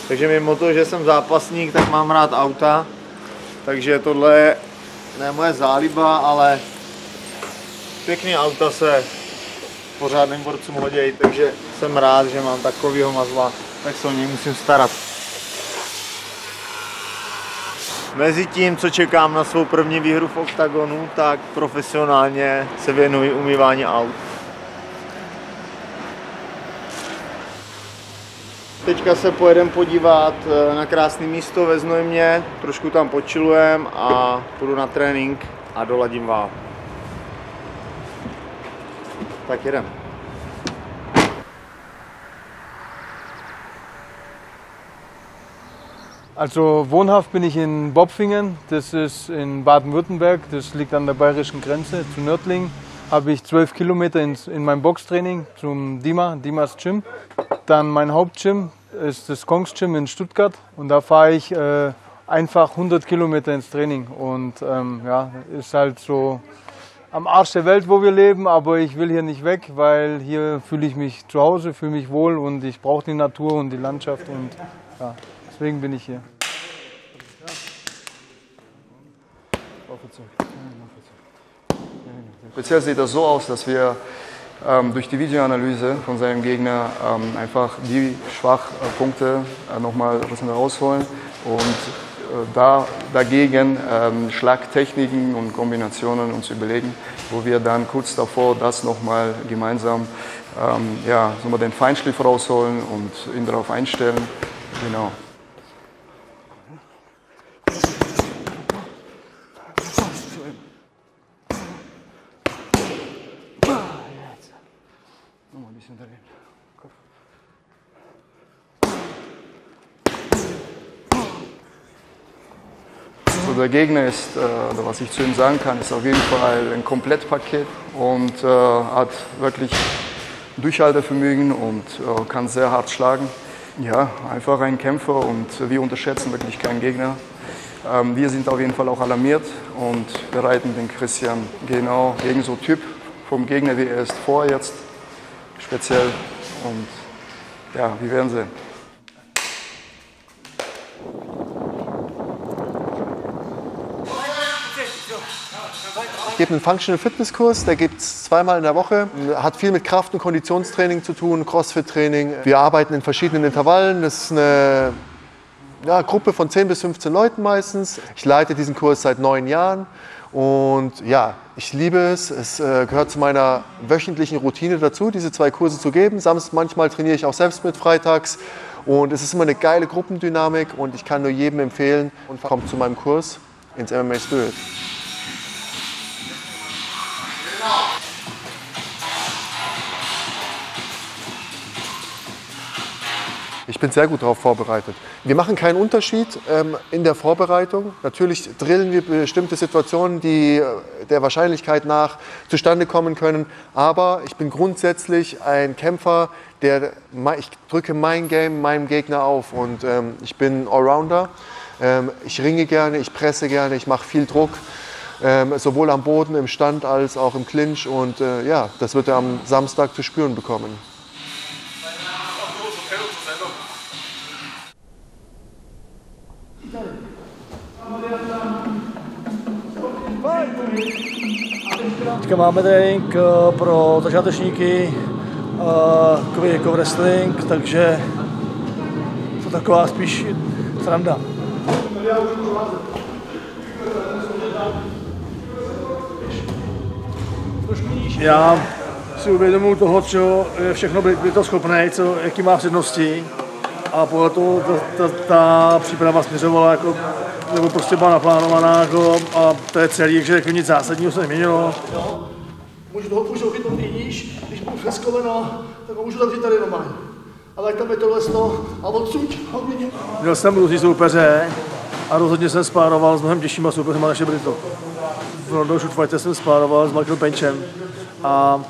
Takže mimo to, že jsem zápasník, tak mám rád auta. Takže tohle je ne moje záliba, ale pěkný auta se pořádným borcům hodějí, takže jsem rád, že mám takovýho mazla, tak se o něj musím starat. Mezi tím, co čekám na svou první výhru v oktagonu, tak profesionálně se věnuji umývání aut. Teďka se pojedeme podívat na krásné místo ve Znojmě, trošku tam počilujeme a půjdu na trénink a doladím vál. Tak jedem. Also wohnhaft bin ich in Bopfingen, das ist in Baden-Württemberg, das liegt an der bayerischen Grenze. Zu Nördlingen habe ich 12 Kilometer in meinem Boxtraining zum Dimas Gym. Dann mein Hauptgym ist das Kongs Gym in Stuttgart und da fahre ich einfach 100 Kilometer ins Training. Und ja, ist halt so am Arsch der Welt, wo wir leben, aber ich will hier nicht weg, weil hier fühle ich mich zu Hause, fühle mich wohl und ich brauche die Natur und die Landschaft und ja, deswegen bin ich hier. Speziell sieht das so aus, dass wir durch die Videoanalyse von seinem Gegner einfach die Schwachpunkte nochmal ein bisschen rausholen und dagegen Schlagtechniken und Kombinationen uns überlegen, wo wir dann kurz davor das nochmal gemeinsam ja, so mal den Feinschliff rausholen und ihn darauf einstellen. Genau. So, der Gegner ist, was ich zu ihm sagen kann, ist auf jeden Fall ein Komplettpaket und hat wirklich Durchhaltevermögen und kann sehr hart schlagen. Ja, einfach ein Kämpfer und wir unterschätzen wirklich keinen Gegner. Wir sind auf jeden Fall auch alarmiert und bereiten den Christian genau gegen so Typ vom Gegner, wie er ist, vor jetzt speziell und ja, wir werden sehen. Ich gebe einen Functional Fitness Kurs, der gibt es zweimal in der Woche. Hat viel mit Kraft- und Konditionstraining zu tun, Crossfit-Training. Wir arbeiten in verschiedenen Intervallen. Das ist eine Gruppe von 10 bis 15 Leuten meistens. Ich leite diesen Kurs seit 9 Jahren und ja, ich liebe es. Es gehört zu meiner wöchentlichen Routine dazu, diese 2 Kurse zu geben. Manchmal trainiere ich auch selbst mit freitags und es ist immer eine geile Gruppendynamik und ich kann nur jedem empfehlen, kommt zu meinem Kurs ins MMA Spirit. Ich bin sehr gut darauf vorbereitet. Wir machen keinen Unterschied in der Vorbereitung. Natürlich drillen wir bestimmte Situationen, die der Wahrscheinlichkeit nach zustande kommen können. Aber ich bin grundsätzlich ein Kämpfer, ich drücke mein Game meinem Gegner auf. Und ich bin Allrounder. Ich ringe gerne, ich presse gerne, ich mache viel Druck. Sowohl am Boden, im Stand als auch im Clinch. Und ja, das wird er am Samstag zu spüren bekommen. Teďka máme trénink pro začátečníky jako wrestling, takže to taková spíš sranda. Já si uvědomuji toho, co je všechno by to schopné, jaký má přednosti a podle toho ta příprava směřovala jako nebo prostě byla naplánovaná jako, a to je celý, takže jako nic zásadního se neměnilo. Můžu toho chytnout i níž, když budu feskoveno, tak ho můžu zavřít tady normálně. Ale jak tam je tohle a odsud hodně. Měl jsem různý soupeře a rozhodně jsem spároval s mnohem těžšíma soupeřema než je Brito. V London Shoot Fighter jsem spároval s Michael Penchem a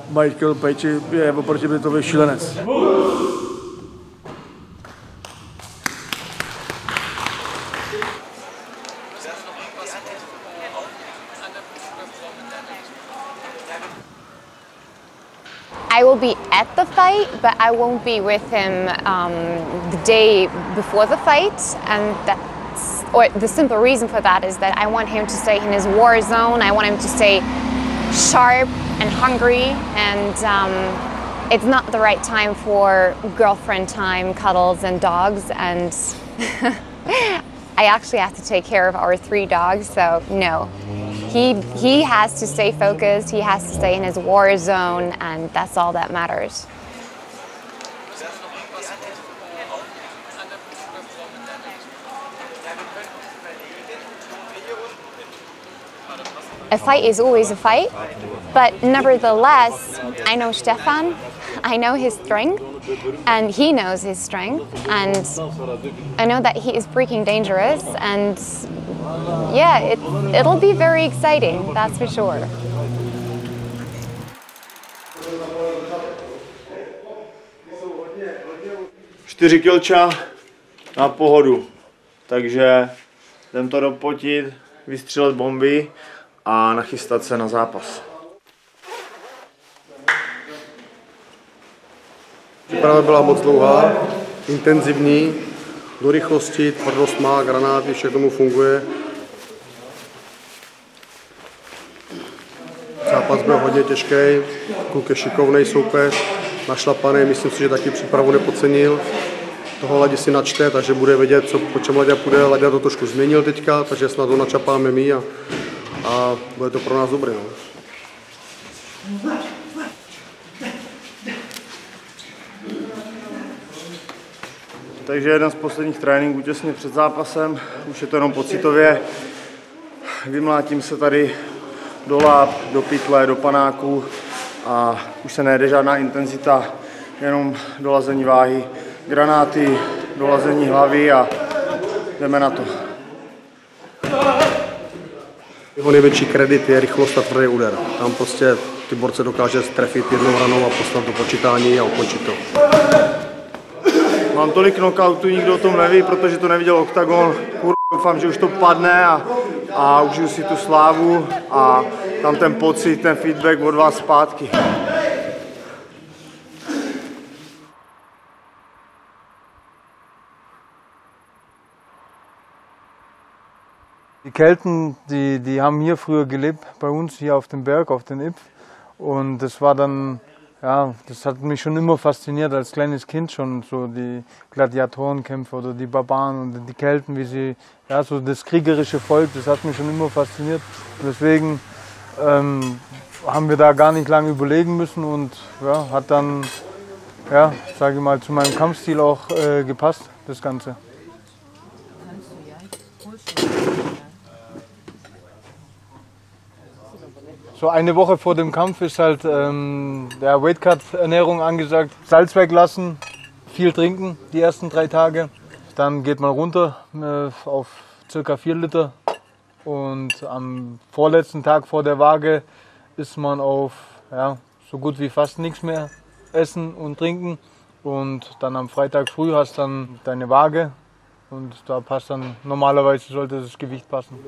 Michael Page je oproti Britovi šílenec. I will be at the fight, but I won't be with him the day before the fight, and or the simple reason for that is that I want him to stay in his war zone. I want him to stay sharp and hungry, and it's not the right time for girlfriend time, cuddles and dogs, and I actually have to take care of our 3 dogs, so no. He has to stay focused, he has to stay in his war zone, and that's all that matters. A fight is always a fight, but nevertheless, I know Stefan, I know his strength, and he knows his strength, and I know that he is freaking dangerous, and yeah, it'll be very exciting, that's for sure. Čtyři kilča na pohodu, takže jdem to dopotit, vystřelit bomby a nachystat se na zápas. Příprava byla moc dlouhá, intenzivní, do rychlosti, tvrdost má, granáty, všechno mu funguje. Zápas byl hodně těžký, kluk je šikovnej soupeř, našlapaný, myslím si, že taky přípravu nepodcenil. Toho Ladě si načte, takže bude vědět, po čem Ladě půjde. Ladě to trošku změnil teďka, takže snad ho načapáme my a bude to pro nás dobré. No. Takže jeden z posledních tréninků těsně před zápasem, už je to jenom pocitově. Vymlátím se tady do láp, do pytle, do panáku a už se nejde žádná intenzita, jenom dolazení váhy, granáty, dolazení hlavy a jdeme na to. Jeho největší kredit je rychlost a tvrdý úder. Tam prostě ty borce dokáže strefit jednou ranou a poslat do počítání a ukončit to. Mám tolik knockoutů, nikdo o tom neví, protože to neviděl Oktagon. Doufám, že už to padne a užiju si tu slávu a tam ten pocit, ten feedback od vás zpátky. Die Kelten, die haben hier früher gelebt, bei uns hier auf dem Berg, auf den Ipf. Und das war dann, ja, das hat mich schon immer fasziniert als kleines Kind schon, so die Gladiatorenkämpfe oder die Barbaren und die Kelten, wie sie, ja, so das kriegerische Volk, das hat mich schon immer fasziniert. Und deswegen haben wir da gar nicht lange überlegen müssen und ja, hat dann, ja, sage ich mal, zu meinem Kampfstil auch gepasst, das Ganze. So eine Woche vor dem Kampf ist halt der Weightcut-Ernährung angesagt. Salz weglassen, viel trinken die ersten 3 Tage. Dann geht man runter auf ca. 4 Liter. Und am vorletzten Tag vor der Waage ist man auf ja, so gut wie fast nichts mehr essen und trinken. Und dann am Freitag früh hast du dann deine Waage. Und da passt dann, normalerweise sollte das Gewicht passen.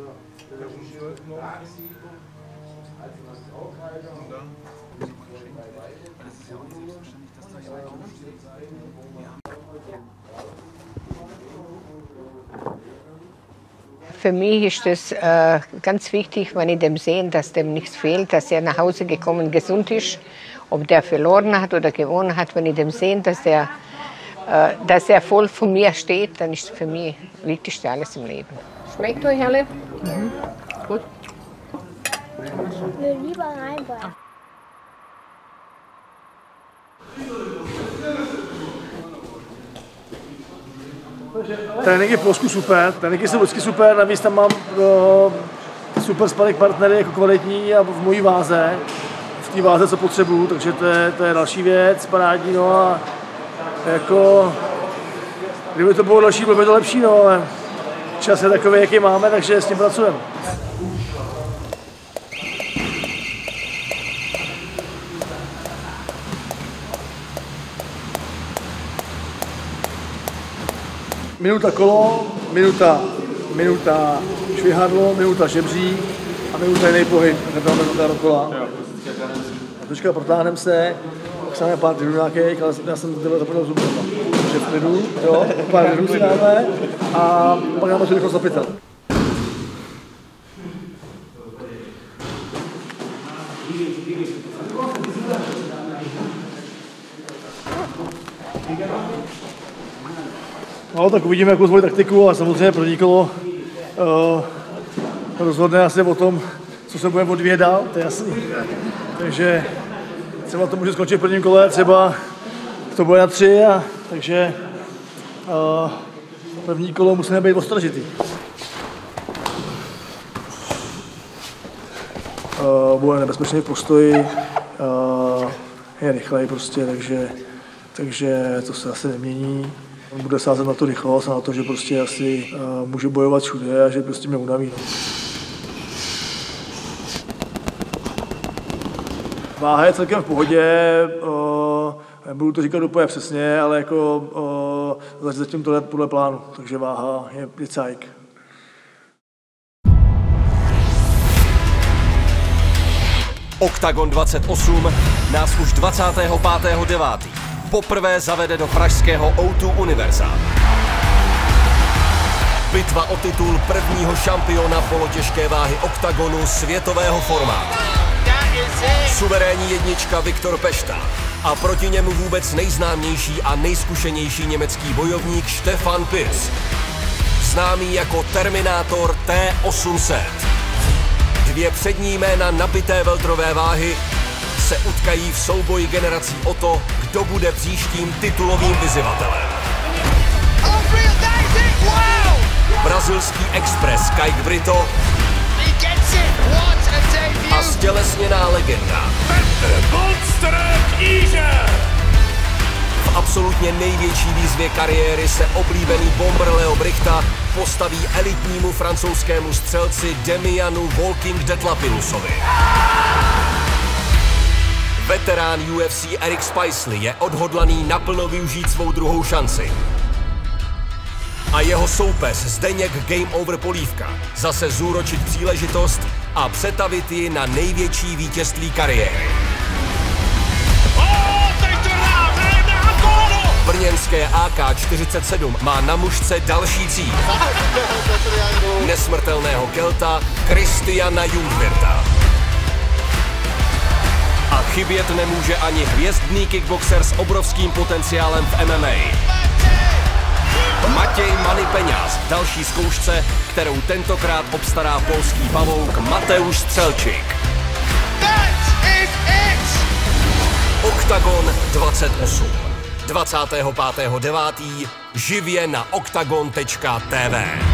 Für mich ist es ganz wichtig, wenn ich dem sehe, dass dem nichts fehlt, dass er nach Hause gekommen gesund ist. Ob der verloren hat oder gewonnen hat, wenn ich dem sehe, dass er voll von mir steht, dann ist für mich wichtigste alles im Leben. Schmeckt euch alle? Mhm. Gut. Wir lieber reinbeißen. Trénink je v Polsku super, tréninky jsou vždycky super, navíc tam mám super sparring partnery jako kvalitní a v mojí váze, v té váze, co potřebuju, takže to je další věc, parádní, no a jako, kdyby to bylo další, bylo by to lepší, no, ale čas je takový, jaký máme, takže s tím pracujeme. Minuta kolo, minuta švihadlo, minuta žebřík a minuta jiný pohyb, nedáme to dokola. A teďka protáhneme se, máme pár týdnů nějakých, ale já jsem to zapomněl zubama. Takže v klidu, jo, pár týdnů si dáme a pak nám to rychlost zapytat. No, tak uvidíme, jakou zvolit taktiku, ale samozřejmě první kolo rozhodne asi o tom, co se budeme odvíjet dál, to je jasný. Takže třeba to může skončit v prvním kole, třeba to bude na 3, takže první kolo musíme být ostražitý. Bude nebezpečný postoj, je rychlej prostě, takže to se asi nemění. On bude sázet na tu rychlost a na to, že prostě asi může bojovat všude a že prostě mě unaví. No. Váha je celkem v pohodě, nebudu to říkat úplně přesně, ale jako zatím to je podle plánu, takže váha je cajk. Oktagon 28 nás už 25.9. poprvé zavede do pražského O2 Univerza. Bitva o titul prvního šampiona polotěžké váhy oktagonu světového formátu. Suverénní jednička Viktor Pešta a proti němu vůbec nejznámější a nejzkušenější německý bojovník Stefan Pearce, známý jako Terminátor T800. Dvě přední jména nabité welterové váhy se utkají v souboji generací o to, kdo bude příštím titulovým vyzývatelem. Brazilský expres Kike Brito a stělesněná legenda v absolutně největší výzvě kariéry se oblíbený bomber Leo Brichta postaví elitnímu francouzskému střelci Demianu Walking Detlapilusovi. Veterán UFC Eric Spicely je odhodlaný naplno využít svou druhou šanci. A jeho soupeř Zdeněk Game Over Polívka zase zúročit příležitost a přetavit ji na největší vítězství kariéry. Brněnské AK-47 má na mužce další cíl. Nesmrtelného Kelta Christiana Jungwirtha. A chybět nemůže ani hvězdný kickboxer s obrovským potenciálem v MMA. Matěj Money Peňaz v další zkoušce, kterou tentokrát obstará polský pavouk Mateusz Střelčík. Oktagon 28. 25.9. živě na oktagon.tv.